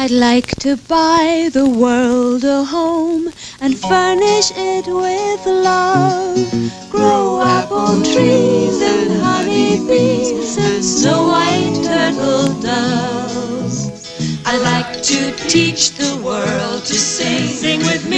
I'd like to buy the world a home and furnish it with love. Grow apple trees and honey bees and snow white turtle doves. I'd like to teach the world to sing. Sing with me.